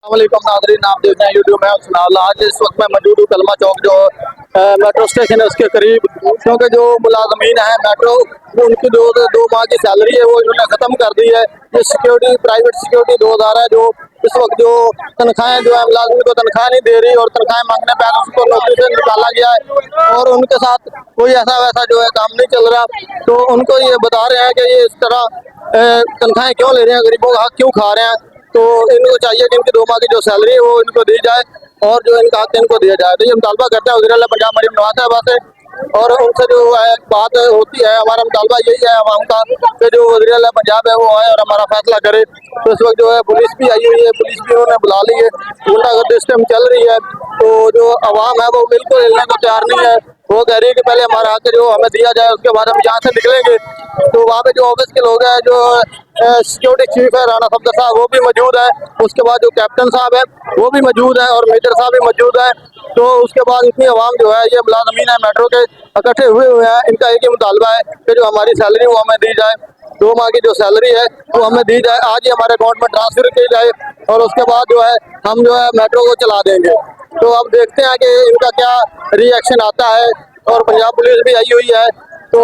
वालेकुम नादरीन, आप देख रहे हैं यूट्यूब में सुनाल। आज इस वक्त मैं मौजूद हूँ कलमा चौक जो मेट्रो स्टेशन है उसके करीब, क्योंकि जो मुलाजमीन है मेट्रो उनकी जो 2 माह की सैलरी है वो इन्होंने ख़त्म कर दी है। ये सिक्योरिटी प्राइवेट सिक्योरिटी 2000 है जो इस वक्त जो तनख्वाहें जो है मुलाजमीन को तनख्वाह नहीं दे रही और तनख्वाहें मांगने पर उसको नौकरी से निकाला गया है और उनके साथ कोई ऐसा वैसा जो है काम नहीं चल रहा। तो उनको ये बता रहे हैं कि ये इस तरह तनख्वाहें क्यों ले रहे हैं, गरीबों का हक क्यों खा रहे हैं। तो इनको चाहिए कि इनकी 2 माह की जो सैलरी है वो इनको दी जाए और जो इनका हक इनको दिया जाए। तो ये मुतालबा करते हैं वज़ीर-ए-आला पंजाब मरीम नवाज साहबा से और उनसे जो है बात होती है। हमारा मुतालबा यही है आवाम का कि जो वज़ीर-ए-आला पंजाब है वो आए और हमारा फैसला करे। तो इस वक्त जो है पुलिस भी आई हुई है, पुलिस भी उन्होंने बुला ली है, गुंडागर्दी इस टाइम चल रही है। तो जो आवाम है वो बिल्कुल हिलने को तैयार नहीं है, वो कह रही है कि पहले हमारा हक जो हमें दिया जाए उसके बाद हम यहाँ से निकलेंगे। तो वहाँ पे जो ऑफिस के लोग हैं, जो सिक्योरिटी चीफ है राणा सफदर साहब वो भी मौजूद है, उसके बाद जो कैप्टन साहब है वो भी मौजूद है और मेजर साहब भी मौजूद है। तो उसके बाद इतनी आवाम जो है ये मुलाजमीन है मेट्रो के इकट्ठे हुए हैं। इनका एक ही मुतालबा है कि जो हमारी सैलरी वो हमें दी जाए, 2 माह की जो सैलरी है वो हमें दी जाए, आज ही हमारे अकाउंट में ट्रांसफर की जाए और उसके बाद जो है हम जो है मेट्रो को चला देंगे। तो अब देखते हैं कि इनका क्या रिएक्शन आता है। और पंजाब पुलिस भी आई हुई है, तो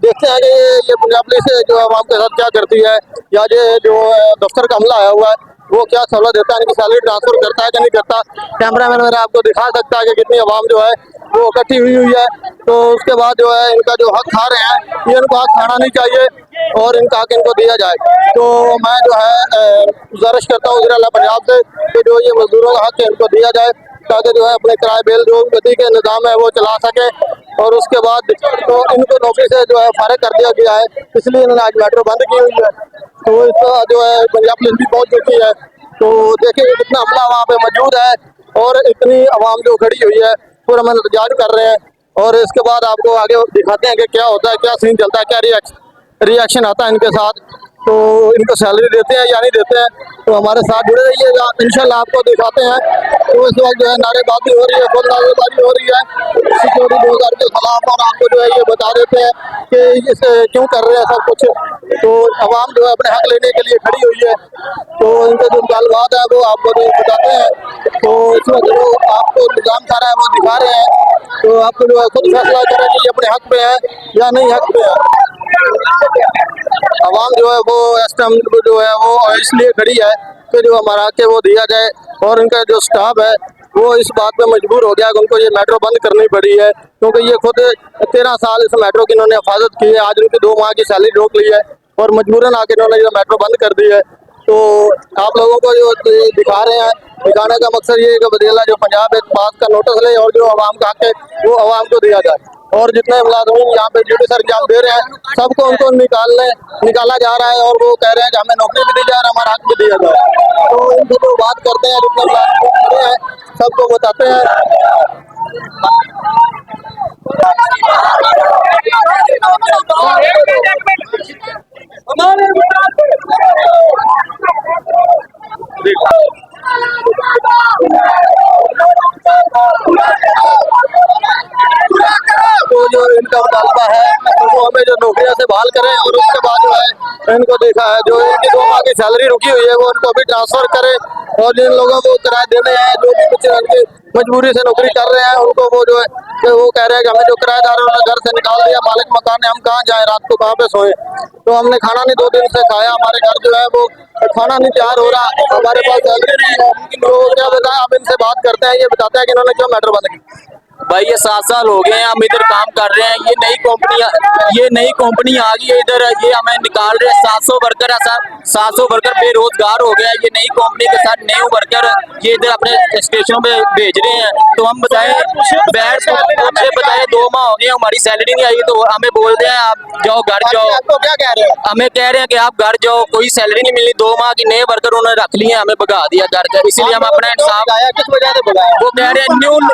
देखते हैं कि ये पंजाब पुलिस जो आवाम के साथ क्या करती है, या ये जो दफ्तर का हमला आया हुआ है वो क्या सहूलत देता है, इनकी सैलरी ट्रांसफर करता है कि नहीं करता। कैमरामैन मेरा आपको दिखा सकता है कि कितनी आवाम जो है वो इकट्ठी हुई है। तो उसके बाद जो है इनका जो हक खा रहे हैं ये इनको हक खाना नहीं चाहिए और इनका हक इनको दिया जाए। तो मैं जो है गुजारिश करता हूँ वज़ीर-ए-आला पंजाब से कि जो ये मजदूरों का हक है इनको दिया जाए, ताकि जो है अपने किराए बिल जो गति के निज़ाम है वो चला सके। और उसके बाद तो इनको नौकरी से जो है फारिग कर दिया गया है, इसलिए इन्होंने आज मेट्रो बंद की हुई है। तो इसका जो है पंजाब पुलिस भी पहुंच चुकी है। तो देखिए कितना हमला वहाँ पे मौजूद है और इतनी आवाम जो खड़ी हुई है पूरा हम इंतजार कर रहे हैं। और इसके बाद आपको आगे दिखाते हैं कि क्या होता है, क्या सीन चलता है, क्या रिएक्शन आता है इनके साथ। तो इनको सैलरी देते हैं या नहीं देते हैं, तो हमारे साथ जुड़े रहिएगा, इंशाल्लाह आपको दिखाते हैं। तो इस वक्त जो है नारेबाजी हो रही है, खुद नारेबाजी हो रही है सिक्योरिटी 2000 के खिलाफ, और आपको जो है ये बता देते हैं कि इसे क्यों कर रहे हैं सब कुछ। तो आवाम जो है अपने हक लेने के लिए खड़ी हुई है, तो इनके जो मुतालबात है वो आपको जो बताते हैं। तो इस वक्त जो आपको निज़ाम सारा है वो दिखा रहे हैं, तो आपको जो है खुद फैसला करें कि ये अपने हक पे है या नहीं हक पे है। आवाम जो है वो इस टाइम जो है वो इसलिए खड़ी है कि जो हमारा हक है वो दिया जाए। और इनका जो स्टाफ है वो इस बात पे मजबूर हो गया कि उनको ये मेट्रो बंद करनी पड़ी है, क्योंकि ये खुद 13 साल इस मेट्रो की इन्होंने हिफाजत की है। आज उनकी 2 माह की सैलरी रोक ली है और मजबूरन आके इन्होंने ये मेट्रो बंद कर दी है। तो आप लोगों को जो दिखा रहे हैं, दिखाने का मकसद ये है कि वज़ीर-ए-आला जो पंजाब है इस बात का नोटिस ले और जो आवाम का हक है वो आवाम को दिया जाए। और जितने मुलाज़िमीन यहाँ पे ड्यूटी सर एग्जाम दे रहे हैं सबको उनको निकाला जा रहा है और वो कह रहे हैं कि हमें नौकरी भी दी जाए और हमारा हक भी दिया जाए। तो इनसे जो बात करते हैं, जितने मुलाज़िमीन खड़े हैं सबको बताते हैं। तो जो इनका मुतालबा है वो हमें जो नौकरियां से बहाल करें और उसके बाद जो है इनको देखा है जो इनकी 2 माह की सैलरी रुकी हुई है वो उनको अभी ट्रांसफर करें। और जिन लोगों को किराए देने हैं, जो भी कुछ इनकी मजबूरी से नौकरी कर रहे हैं, उनको वो जो है कि वो कह रहे हैं कि हमें जो किराएदारों ने घर से निकाल दिया, मालिक मकान है, हम कहाँ जाएं, रात को कहाँ पे सोएं। तो हमने खाना नहीं 2 दिन से खाया, हमारे घर जो है वो खाना नहीं तैयार हो रहा, हमारे पास सैलरी नहीं है। तो क्या बताएं, आप इनसे बात करते हैं, ये बताते हैं कि इन्होंने क्यों मेट्रो बंद की। भाई ये 7 साल हो गए हैं हम इधर काम कर रहे हैं। ये नई कंपनी आ गई है इधर, ये हमें निकाल रहे हैं। 700 वर्कर है सर, 700 वर्कर बेरोजगार हो गया है। ये नई कंपनी के साथ नए वर्कर ये इधर अपने स्टेशनों पे भेज रहे हैं। तो हम बताएं बताए 2 माह हो गए हमारी सैलरी नहीं आई, तो हमें बोल रहे हैं आप जाओ घर जाओ। आपको क्या कह रहे हैं? हमें कह रहे हैं कि आप घर जाओ, कोई सैलरी नहीं मिली। 2 माह की नए वर्कर उन्होंने रख लिए, हमें भगा दिया घर का। इसीलिए हम अपना इंसाफ, किस वजह से बुलाया? वो कह रहे हैं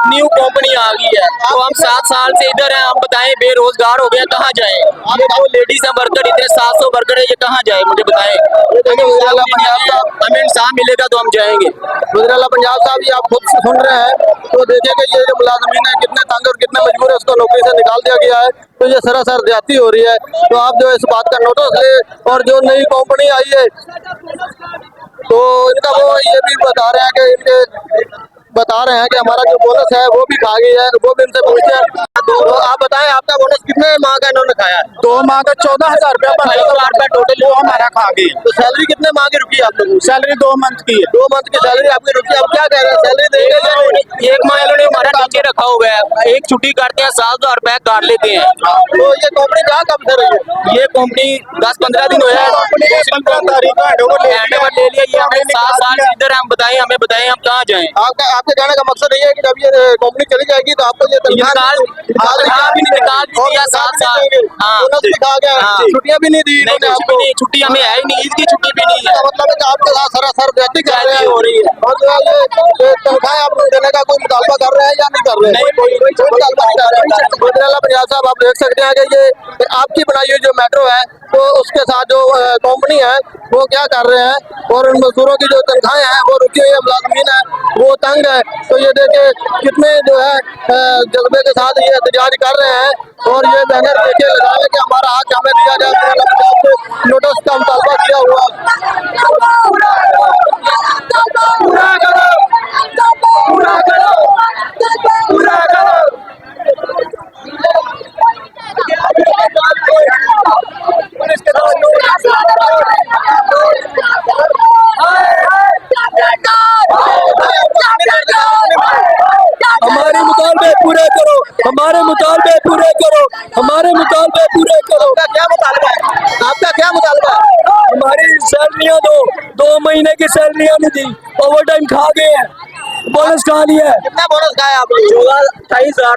न्यू कंपनी आ गई लगी है, तो हम 7 साल से इधर हैं। हम बताएं बेरोजगार हो गए, कहाँ जाएं? ये जो लेडीज हैं वर्कर, इतने 700 वर्कर है, ये कहाँ जाए? मुझे बताएं। हमें इंसाफ मिलेगा तो हम जाएंगे। गुजराला पंजाब साहब, ये आप खुद से सुन रहे हैं, तो देखिए कि ये जो मुलाजमीन है कितने तंग और कितने मजबूर है, उसको नौकरी से निकाल दिया गया है। तो ये सरासर ज्यादती हो रही है। तो आप जो इस बात का नोटिस ले, और जो नई कंपनी आई है तो इनका वो ये भी बता रहे हैं कि कि हमारा जो बोनस है वो भी खा गई है, वो भी इनसे पूछते हैं। तो आप बताएं, आपका बोनस कितने माह का इन्होंने खाया है? 2 माह का 14,000 रुपया बना, 22,000 रुपया टोटल वो हमारा खा गए। तो सैलरी कितने माह की रुकी है आप लोगों की? सैलरी 2 मंथ की है। 2 मंथ की सैलरी आपकी रुकी। अब क्या कह रहे हैं, सैलरी देंगे या नहीं? एक माह इन्होंने हमारा नीचे रखा हुआ है। एक छुट्टी करते हैं, 7,000 रुपया काट लेते हैं। तो ये कंपनी कहाँ कब से रही है? ये कंपनी 10-15 दिन हुआ है। कंपनी ने 15 तारीख को हैंडओवर ले लिया। ये हमने 7 साल से इधर, हम बताएं, हमें बताएं हम कहाँ जाएं? आपके कहने का मकसद ये है कि जब ये कंपनी चली जाएगी तो आपको ये निकाल भी दिया 7 साल। हाँ, बोनस भी खा गया, हाँ। छुट्टियां भी नहीं दी नहीं, इन्होंने कुछ भी आपको। नहीं, छुट्टी हमें है ही नहीं, ईद की छुट्टी भी नहीं है। इसका मतलब है कि आपके साथ सरासर ज्यादती कर रहे हैं हो रही है। और जो है ये तनख्वाह आप लोग देने का कोई मुतालबा कर रहे हैं या नहीं कर रहे हैं? नहीं, कोई मुतालबा नहीं कर रहे हैं। गुजराला पंजाब साहब, आप देख सकते हैं कि ये आपकी बनाई हुई जो मेट्रो है, तो उसके साथ जो कंपनी है वो क्या कर रहे हैं, और उन मजदूरों की जो तनख्वाहें हैं वो रुकी हुई है, मुलाजमीन है वो तंग है। तो ये देखिए कितने जो है जज्बे के साथ ये एहतजाज कर रहे हैं, और ये बैनर देखिए लगा है कि हमारा हक हमें दिया जाए। गुजराला पंजाब से नोटिस का मुतालबा किया हुआ हमारे मुतालबे पूरे करो, हमारे मुतालबे पूरे करो, हमारे मुतालबे पूरे करो। आपका क्या मुतालबा है? आपका क्या मुतालबा है? हमारी सैलरियां दो, 2 महीने की सैलरियां नहीं दी, ओवर टाइम खा गए हैं, बोनस खा लिया है। कितना बोनस खाया आप लोग? 28,000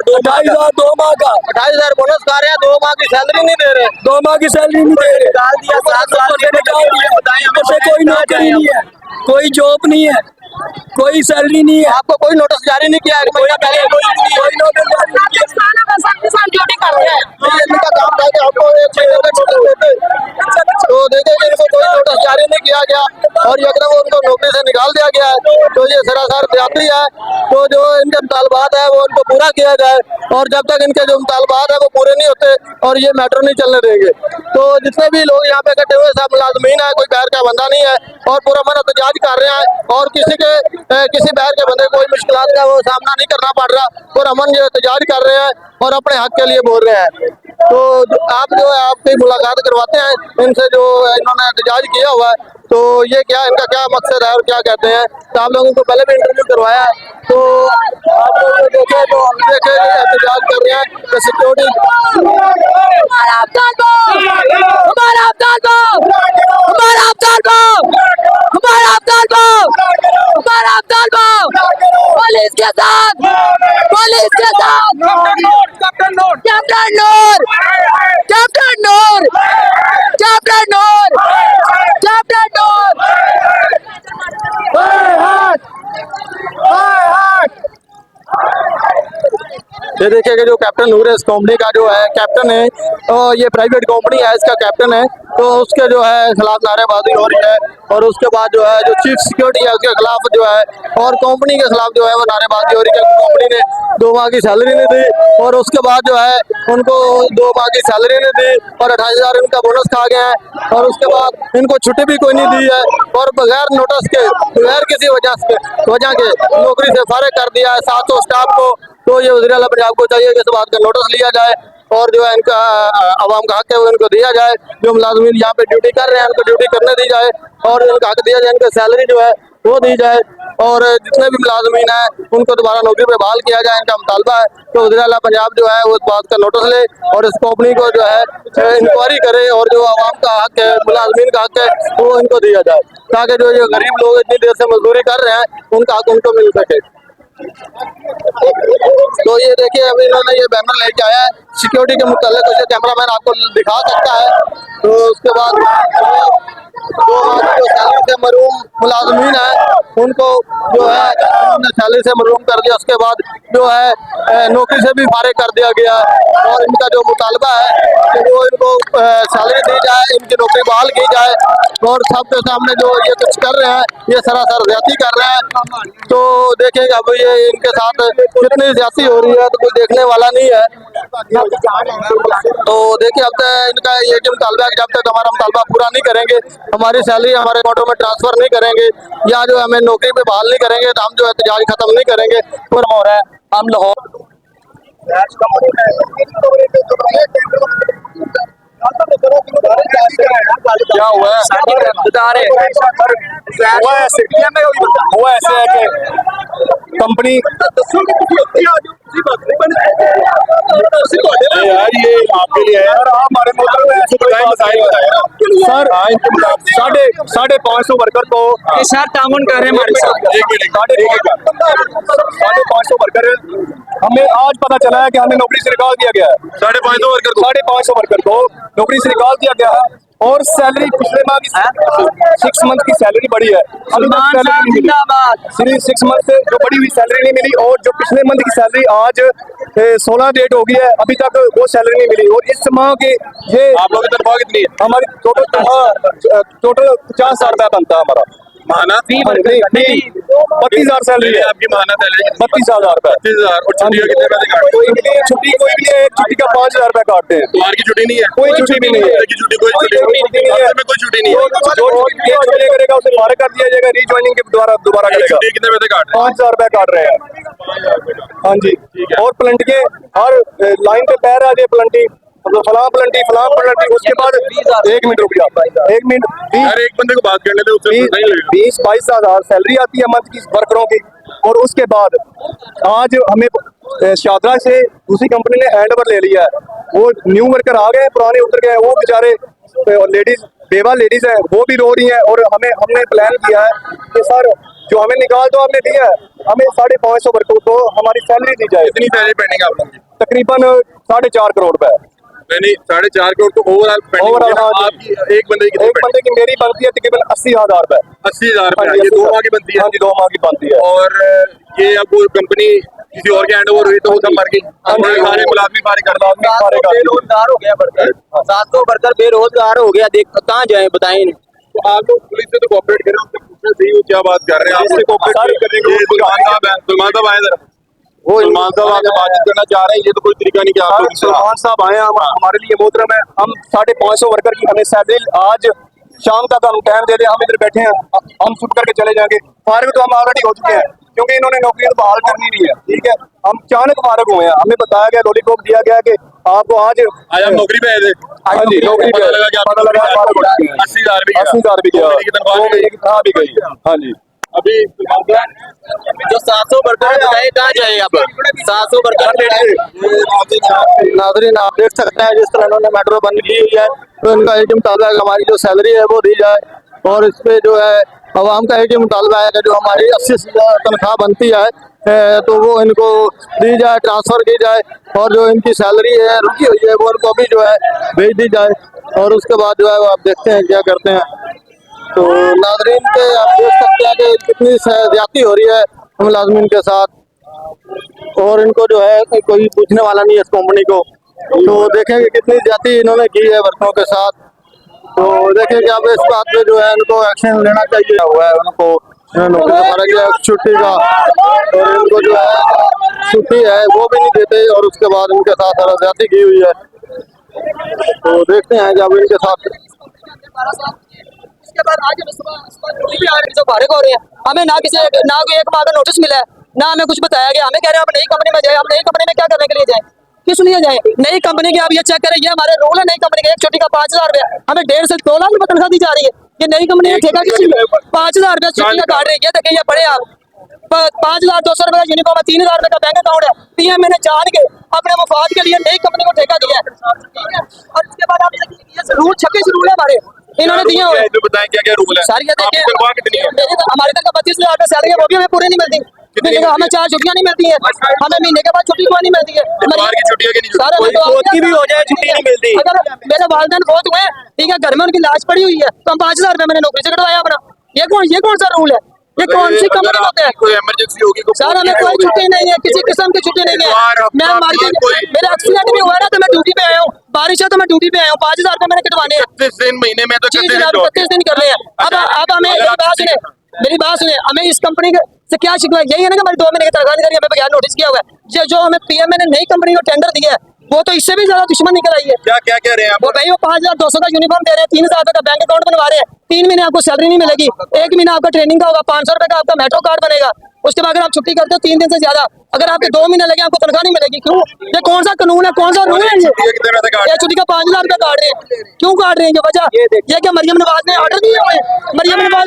2 माह का 28,000 बोनस खा रहे हैं, 2 माह की सैलरी नहीं दे रहे। 2 माह की सैलरी नहीं दे रहे। निकाल दिया 7 साल से, निकाल दिया। ऊपर से कोई नौकरी नहीं है, कोई जॉब नहीं है, कोई सैलरी नहीं है। आपको कोई नोटिस जारी नहीं किया है? कोई नोटिस जारी नहीं किया। ड्यूटी कर रहे हैं, इनका काम था कि आपको एक महीने का नोटिस देते। तो देखे कि इनको कोई नोटिस जारी नहीं किया गया, और एकदम उनको नौकरी से निकाल दिया गया है। तो ये सरासर ज्यादती है। तो जो इनके मुतालबात है वो उनको पूरा किया जाए, और जब तक इनके जो मुतालबात है वो पूरे नहीं होते, और ये मेट्रो नहीं चलने देंगे। तो जितने भी लोग यहाँ पे इकट्ठे हुए सब मुलाजमीन है, कोई बाहर का बंदा नहीं है, और पूरा मन एहतजाज कर रहे हैं, और किसी बाहर के बंदे को कोई मुश्किलात का वो सामना नहीं करना पड़ रहा, और अमन जो एहतजाज कर रहे हैं और अपने हक के लिए बोल रहे हैं। तो आप जो है आपकी मुलाकात करवाते हैं इनसे, जो इन्होंने एहतजाज किया हुआ है, तो ये क्या इनका क्या मकसद है और क्या कहते हैं। तो आप लोगों को पहले भी इंटरव्यू करवाया है, तो आप लोग देखे तो हम देखे एहतजाज कर रहे हैं कि सिक्योरिटी पुलिस के साथ कैप्टन नूर। ये देखिए कि जो कैप्टन नूर है इस कंपनी का जो है कैप्टन है, और ये प्राइवेट कंपनी है, इसका कैप्टन है, तो उसके जो है खिलाफ नारेबाजी हो रही है। और उसके बाद जो है जो चीफ सिक्योरिटी है उसके खिलाफ जो है, और कंपनी के खिलाफ जो है वो नारेबाजी हो रही है। कंपनी ने 2 माह की सैलरी नहीं दी, और उसके बाद जो है उनको 2 माह की सैलरी नहीं दी, और 28,000 इनका बोनस खा गया है, और उसके बाद इनको छुट्टी भी कोई नहीं दी है, और बगैर नोटिस के, बगैर किसी वजह के नौकरी से फारिग कर दिया है 700 स्टाफ को। तो ये वज़ीर-ए-आला पंजाब को चाहिए कि इस बात का नोटिस लिया जाए, और जो है इनका आवाम का हक है वो इनको दिया जाए। जो मुलाजमीन यहाँ पे ड्यूटी कर रहे हैं उनको ड्यूटी करने दी जाए, और इनका हक दिया जाए, इनका सैलरी जो है वो दी जाए, और जितने भी मुलाजमीन हैं उनको दोबारा नौकरी पे बहाल किया जाए, इनका मुतालबा है। तो वज़ीर-ए-आला पंजाब जो है वो इस बात का नोटिस ले, और इस कंपनी को जो है इंक्वायरी करे, और जो आवाम का हक है, मुलाजमीन का हक है वो इनको दिया जाए, ताकि जो ये गरीब लोग इतनी देर से मजदूरी कर रहे हैं उनका हक उनको मिल सके। तो ये देखिए अभी इन्होंने ये बैनर लेके आया है सिक्योरिटी के मुताबिक, उसे कैमरामैन आपको दिखा सकता है। तो उसके बाद जो हमारे जो सैलरी से महरूम मुलाजमीन है उनको जो है उन्होंने सैलरी से महरूम कर दिया। उसके बाद जो है नौकरी से भी फारिग कर दिया गया है और इनका जो मुतालबा है कि वो इनको सैलरी दी जाए, इनकी नौकरी बहाल की जाए। और सबके सामने जो ये कुछ कर रहे हैं ये सरासर ज्यादती कर रहे हैं। तो देखेंगे अब ये इनके साथ कितनी ज्यादती हो रही है तो कोई देखने वाला नहीं है। तो देखिए अब तक इनका ये जो मुतालबा है कि जब तक हमारा मुतालबा पूरा नहीं करेंगे, हमारी सैलरी हमारे अकाउंटों में ट्रांसफर नहीं करेंगे या जो हमें नौकरी पे बहाल नहीं करेंगे तो हम जो एहतजाज खत्म नहीं करेंगे। पूरा हो रहा है। हम लाहौर क्या हुआ है? बता रहे हुआ ऐसे है कि कंपनी यार ये आपके लिए है हमारे सर 550 वर्कर को साथ तामुन कर रहे हैं हमारे साथ। 550 वर्कर हमें आज पता चला है कि हमें नौकरी से निकाल दिया गया है। 550 वर्कर को नौकरी से निकाल दिया गया है और सैलरी पिछले माह की 6 मंथ की सैलरी बढ़ी है, अभी तक सैलरी नहीं मिली। 6 मंथ से जो बढ़ी हुई सैलरी नहीं मिली और जो पिछले मंथ की सैलरी आज 16 डेट हो गई है, अभी तक वो सैलरी नहीं मिली। और इस माह की ये आप लोगों की तनख्वाह कितनी है? हमारी टोटल 50,000 रुपया बनता है हमारा माना। 32,000 सैलरी है आपकी माना सैलरी 32,000 रुपया। 32,000 और छुट्टी कितने पैसे काटते हैं? कोई भी नहीं है, छुट्टी कोई भी नहीं है, एक छुट्टी का 5,000 रुपया काटते हैं। तुम्हारी की छुट्टी नहीं है? कोई छुट्टी भी नहीं है, कोई छुट्टी नहीं है, कोई छुट्टी नहीं है। जो छुट्टी करेगा उसे फारिग कर दिया जाएगा, रीज्वाइनिंग के दोबारा करेगा। कितने पैसे काट रहे हैं? 5,000 रुपया काट रहे हैं। हाँ जी। और प्लंटियां हर लाइन पे पैर आ जाए प्लंटी फलां प्लंटी उसके बाद 1 मिनट रुक जाता है। 1 मिनट हर एक बंदे को बात करने दे, 20-22 हजार सैलरी आती है मंथ की वर्करों की। और उसके बाद आज हमें शादरा से दूसरी कंपनी ने हैंड ओवर ले लिया है, वो न्यू वर्कर आ गए, पुराने उतर गए। वो बेचारे लेडीज बेवा लेडीज है वो भी रो रही है। और हमने प्लान किया है कि सर जो हमें निकाल दो, हमने दिया है, हमें 550 वर्करों को हमारी सैलरी दी जाए। इतनी सैलरी पेंडिंग है आप लोगों की? तकरीबन 4.5 करोड़ रुपए। नहीं 4.5 करोड़ तो ओवरऑल आपकी एक बंदे की मेरी बनती है तकरीबन 80,000 रुपए। 80,000 रुपए ये 2 माह की बनती है? हाँ जी 2 माह की बनती है। और ये अब वो कंपनी किसी और के हैंड ओवर हुई तो वो सब मर गई, सारे मुलाजमी बेरोजगार हो गया वर्कर, 700 वर्कर बेरोजगार हो गया। देख कहाँ जाए बताएं। तो आप लोग पुलिस से तो कोऑपरेट करें, उससे पूछना चाहिए वो क्या बात कर रहे हैं। आपसे कोऑपरेट करने के लिए सलमान साहब आए इधर, वो सलमान साहब आके बातचीत करना चाह रहे हैं, ये तो कोई तरीका नहीं। क्या सलमान साहब आए हैं, हमारे लिए मोहतरम है। हम 550 वर्कर की हमें सैलरी आज शाम तक हम टाइम दे दें, हम इधर बैठे हैं, हम चुप करके चले जाएंगे। फारिग तो हम ऑलरेडी हो चुके हैं क्योंकि इन्होंने नौकरी तो बहाल करनी नहीं है, ठीक है। हम अचानक फारिग हुए हैं, हमें बताया गया, लॉलीपॉप दिया गया कि आपको आज हम नौकरी पे आए थे। हाँ जी नौकरी पे पता लगा 80,000 भी गया, तनख्वाह भी गई। हाँ जी अभी जो 700 वर्कर बताए कहाँ जाए? अब 700 वर्कर नाज़रीन आप देख सकते हैं जिस तरह इन्होंने मेट्रो बंद की हुई है, तो इनका एक ही मुतालबा है कि हमारी जो सैलरी है वो दी जाए। और इस पे जो है अवाम का एक ही मुतालबा है कि जो हमारी 80,000 तनख्वाह बनती है तो वो इनको दी जाए, ट्रांसफ़र की जाए। और जो इनकी सैलरी है रुकी हुई है वो उनको भी जो है भेज दी जाए। और उसके बाद जो है वो आप देखते हैं क्या करते हैं। तो नाज़रीन के आप देख सकते हैं कि कितनी ज्यादती हो रही है मुलाजमीन के साथ और इनको जो है कोई पूछने वाला नहीं है इस कंपनी को। तो देखेंगे कितनी ज्यादती इन्होंने की है वर्करों के साथ। तो देखेंगे अब इस बात पे जो है इनको एक्शन लेना चाहिए हुआ है उनको नौकरी से फर्क है छुट्टी का। और इनको जो है छुट्टी है वो भी नहीं देते और उसके बाद इनके साथ ज्यादती की हुई है। तो देखते हैं जब इनके साथ इसके बाद आज भी आ रहे जो फारिग हो रहे हैं, हमें ना कोई एक माह का नोटिस मिला है, ना हमें कुछ बताया गया। हमें कह रहे हैं आप नई कंपनी में जाए, हम नई कंपनी में क्या करने के लिए जाए, किस लिए जाए? नई कंपनी के आप ये चेक करें, ये हमारे रूल है नई कंपनी के। एक छुट्टी का 5,000 रुपया, हमें 1.5 से 2 लाख रुपए तनख्वाह दी जा रही है। ये नई कंपनी में ठेका किसी 5,000 रुपया छुट्टी का काट रही है। देखिए ये पढ़े आप 5,200 रुपए का यूनिफॉर्म है, 3,000 रुपए का बैंक अकाउंट है। पीएम ने जान के अपने मुफाद के लिए नई कंपनी को ठेका दिया है, ठीक है। और इसके बाद आप रूल 26 रूल है हमारे, इन्होंने दिए हुए। बताएं क्या क्या रूल है सर ये देखिए कितनी है? हमारे तक 32,000 रुपए सैलरी है, वो भी हमें पूरी नहीं मिलती। महीने का हमें 4 छुट्टियां नहीं मिलती है, हमें महीने के बाद छुट्टी क्यों नहीं मिलती है? इतवार की छुट्टी है कि नहीं? सारे कोई मौत की भी हो जाए छुट्टी नहीं मिलती। अगर मेरे वालिदैन बहुत हुए, ठीक है, घर में उनकी लाश पड़ी हुई है, तो हम 5,000 रुपए मैंने नौकरी से कटवाया अपना। ये कौन सा रूल है? ये कौन सी कंपनी होता है? कोई इमरजेंसी होगी सर हमें कोई छुट्टी नहीं है, किसी किस्म की छुट्टी नहीं है। मैं मार्केट मेरा एक्सीडेंट भी हुआ ना, तो मैं ड्यूटी पे आया हूँ, बारिश है तो मैं ड्यूटी पे आया हूँ, 5,000 रुपए मैंने कटवाने हैं। 31 दिन महीने में तो 30 31 दिन, दिन 31 दिन कर रहे हैं। अब हमें मेरी बात सुने, हमें इस कंपनी से क्या शिकवा? यही है ना कि हमारी 2 महीने की तनख्वाह नहीं करी, हमें बगैर नोटिस किया हुआ है। जो हमें पीएम ने नई कंपनी को टेंडर दिया है, वो तो इससे भी ज्यादा दुश्मन निकल आई है। क्या क्या कह रहे हैं आप? वो भाई वो 5,200 का यूनिफॉर्म दे रहे हैं, 3,000 रुपए का बैंक अकाउंट बनवा रहे हैं, 3 महीने आपको सैलरी नहीं मिलेगी, 1 महीना आपका ट्रेनिंग का होगा, 500 रुपए का आपका मेट्रो कार्ड बनेगा। उसके बाद अगर आप छुट्टी करते हो 3 दिन से ज्यादा, अगर आपके 2 महीने लगे आपको तनख्वाह नहीं मिलेगी। क्यों? ये कौन सा कानून है, कौन सा रूल है? छुट्टी कितने पैसे काट ये छुट्टी का 5,000 रुपए काट रहे हैं। क्यों काट रहे हैं? ये वजह ये क्या मरियम नवाज ने ऑर्डर दिया हुआ है? मरियम नवाज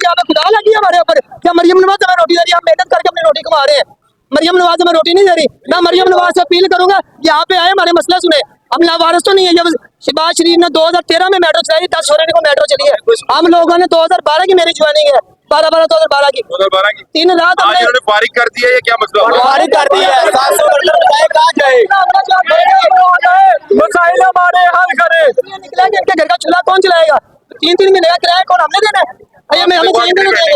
यहाँ पे खुदा लगी है हमारे ऊपर? क्या मरियम नवाज हमें रोटी दे रही है? हम मेहनत करके अपनी रोटी कमा रहे हैं, मरियम नवाज हमें रोटी नहीं दे रही। मैं मरियम नवाज से अपील करूंगा, यहाँ पे आए, हमारे मसला सुने। हम लावारिस तो नहीं है। जब शहबाज शरीफ ने 2013 में मेट्रो चलाई, 10 फरवरी को मेट्रो चली है। हम लोगों ने 2012 की मेरी ज्वाइनिंग है, 12/12/2012 की 2012 की 3 रात आज इन्होंने फारिग कर दिया, ये क्या मसला? फारिग कर दी है, 700 वर्कर बताए कहाँ जाए? मसाइल हमारे हल करे। निकलेंगे, इनके घर का चूल्हा कौन चलाएगा? 3-3 महीने का किराया कौन हमने देना है? हमें 3 दिन देंगे,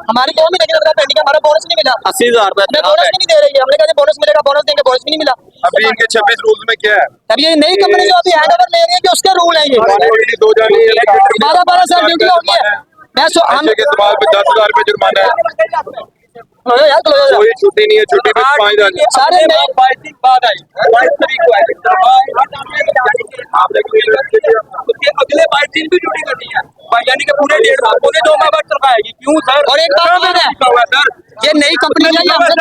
हमारे 2 महीने का पेंडिंग, हमारा बोनस नहीं मिला, 80,000 रुपए हमें बोनस भी नहीं दे रही है। हमने कहा बोनस मिलेगा, बोनस देंगे, बोनस भी नहीं मिला। अभी इनके 26 रूल्स में क्या है? अब ये नई कंपनी जो अभी हैंडओवर ले रही है कि उसका रूल है ये 2 जाने 12 साल ड्यूटी होगी है। मैं नशे के इस्तेमाल पे 10,000 रुपए जुर्माना है। यार कोई छुट्टी नहीं है, छुट्टी पे 5,000। सारे नए 22 दिन बाद आई, 22 तारीख को आई, उसके अगले 22 दिन भी ड्यूटी करनी है, यानी कि पूरे 1.5 माह, पौने 2 माह बाद तनख्वाह आएगी। क्यों सर? और एक बात और है, सर ये नई कंपनी है, ये हमसे